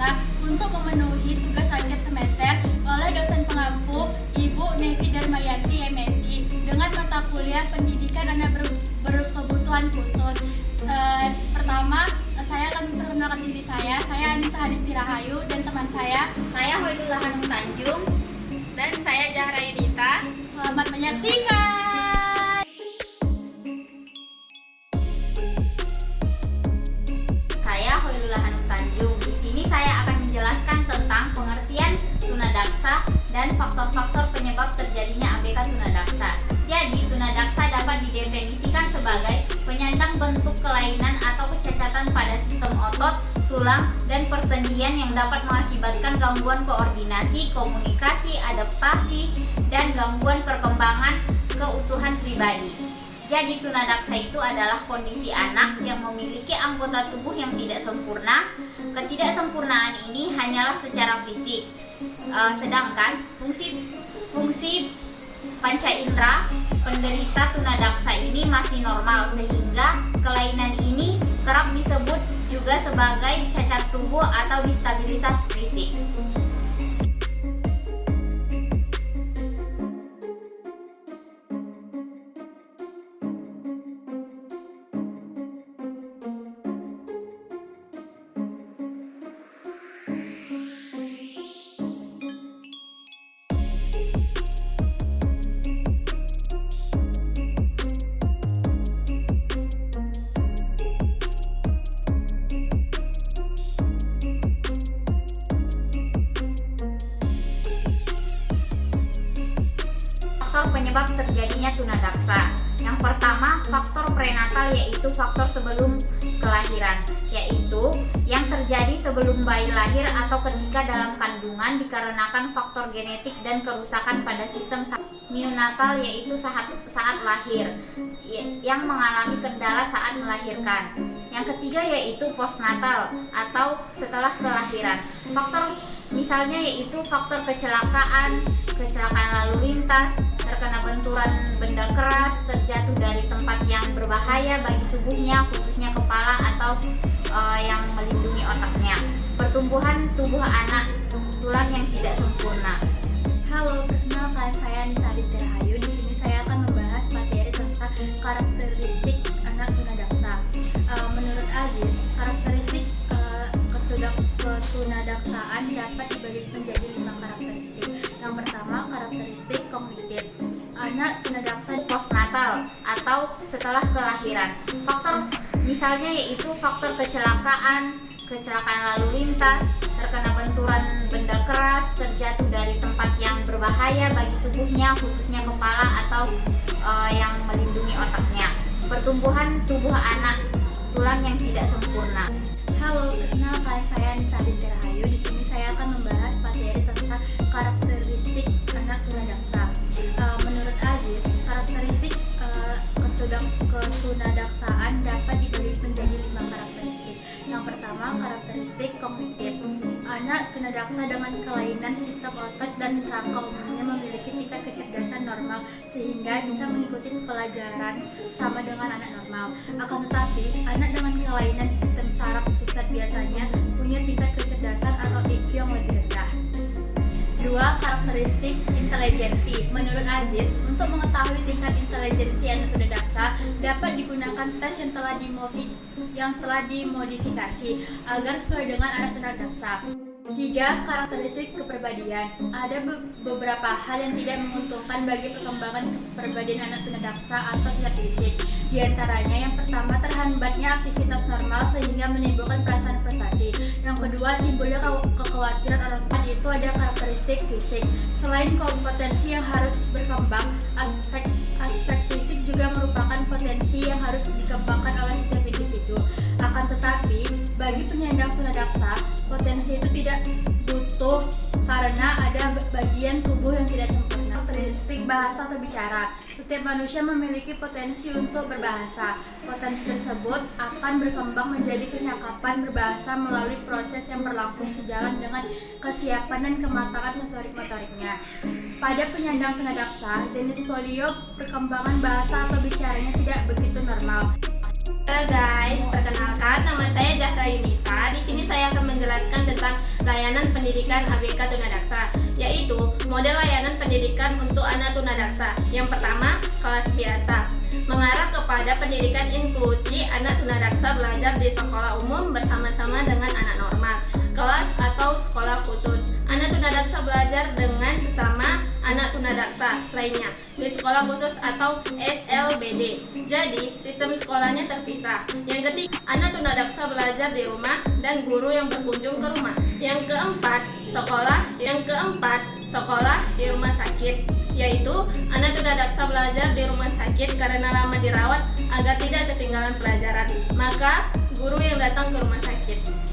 tunadaksa untuk memenuhi tugas akhir semester oleh dosen pengampu Ibu Nevi Darmayanti MSI dengan mata kuliah pendidikan anak berkebutuhan khusus. Pertama, saya akan memperkenalkan diri saya Anissa Hadisti Rahayu, dan teman saya Hoylullah Hanum Tanjung, dan saya Zahra Yunita. Selamat menyaksikan. Saya Hoylullah Hanum Tanjung. Di sini saya akan menjelaskan tentang pengertian tunadaksa dan faktor-faktor penyebab terjadinya ABK tunadaksa. Jadi, tunadaksa dapat didefinisikan sebagai penyandang bentuk kelainan atau kecacatan pada sistem otot, tulang, dan persendian yang dapat mengakibatkan gangguan koordinasi, komunikasi, adaptasi, dan gangguan perkembangan keutuhan pribadi. Jadi, tunadaksa itu adalah kondisi anak yang memiliki anggota tubuh yang tidak sempurna. Ketidaksempurnaan ini hanyalah secara fisik, sedangkan fungsi panca indera penderita tunadaksa ini masih normal, sehingga kelainan ini kerap disebut juga sebagai cacat tubuh atau distabilitas fisik. Faktor penyebab terjadinya tunadaksa. Yang pertama, faktor prenatal, yaitu faktor sebelum kelahiran, yaitu yang terjadi sebelum bayi lahir atau ketika dalam kandungan dikarenakan faktor genetik dan kerusakan pada sistem neonatal, yaitu saat lahir yang mengalami kendala saat melahirkan. Yang ketiga yaitu postnatal atau setelah kelahiran. Faktor misalnya yaitu faktor kecelakaan lalu lintas, terkena benturan benda keras, terjatuh dari tempat yang berbahaya bagi tubuhnya, khususnya kepala atau yang melindungi otaknya, pertumbuhan tubuh anak, tulang yang tidak sempurna. Halo, perkenalkan saya Anissa Hadisti Rahayu. Di sini saya akan membahas materi tentang karakteristik anak tunadaksa. Menurut Aziz, karakteristik ketunadaksaan dapat dibagi menjadi 5 karakteristik. Yang pertama, karakteristik kognitif. Anak tunadaksa Postnatal atau setelah kelahiran. Faktor misalnya yaitu faktor kecelakaan lalu lintas, terkena benturan benda keras, terjatuh dari tempat yang berbahaya bagi tubuhnya, khususnya kepala atau yang melindungi otaknya, pertumbuhan tubuh anak, tulang yang tidak sempurna. Halo, perkenalkan saya Anissa Hadisti Rahayu. Di sini saya akan membahas materi tentang karakteristik anak tunadaksa. Menurut Aziz, karakteristik ketunadaksaan dapat dibagi menjadi 5 karakteristik. Yang pertama, karakteristik kognitif. Anak tunadaksa dengan kelainan sistem otot dan kerangka umumnya memiliki tingkat kecerdasan normal sehingga bisa mengikuti pelajaran sama dengan anak normal. Akan tetapi, anak dengan kelainan sistem saraf pusat biasanya punya tingkat kecerdasan atau IQ yang lebih rendah. 2. Karakteristik intelijensi. Menurut Aziz, untuk mengetahui tingkat intelijensi anak tunadaksa dapat digunakan tes yang telah dimodifikasi agar sesuai dengan anak tunadaksa. 3. Karakteristik kepribadian. Ada beberapa hal yang tidak menguntungkan bagi perkembangan kepribadian anak tunadaksa atau tingkat fisik. Di antaranya, yang pertama, terhambatnya aktivitas normal sehingga menimbulkan perasaan frustasi. Yang kedua, timbulnya kekhawatiran orang tua. Itu ada karakteristik fisik. Selain kompetensi yang harus berkembang, aspek fisik juga merupakan potensi yang harus dikembangkan oleh setiap individu. Akan tetapi, bagi penyandang tunadaksa, potensi itu tidak butuh karena ada bagian tubuh yang tidak sempurna. Karakteristik bahasa atau bicara. Setiap manusia memiliki potensi untuk berbahasa. Potensi tersebut akan berkembang menjadi kecakapan berbahasa melalui proses yang berlangsung sejalan dengan kesiapan dan kematangan sensorik motoriknya. Pada penyandang tunadaksa, jenis polio perkembangan bahasa atau bicaranya tidak begitu normal. Halo guys, perkenalkan nama saya Zahra Yunita. Di sini saya akan menjelaskan tentang layanan pendidikan ABK tunadaksa, yaitu model layanan pendidikan untuk anak tunadaksa. Yang pertama, kelas biasa, mengarah kepada pendidikan inklusi anak tunadaksa belajar di sekolah umum bersama-sama dengan anak normal. Kelas atau sekolah khusus, anak tunadaksa belajar dengan sesama anak tunadaksa lainnya di sekolah khusus atau SLBD. Jadi, sistem sekolahnya terpisah. Yang ketiga, anak tunadaksa belajar di rumah dan guru yang berkunjung ke rumah. Yang keempat, sekolah di rumah sakit, yaitu anak tunadaksa belajar di rumah sakit karena lama dirawat agar tidak ketinggalan pelajaran. Maka, guru yang datang ke rumah sakit.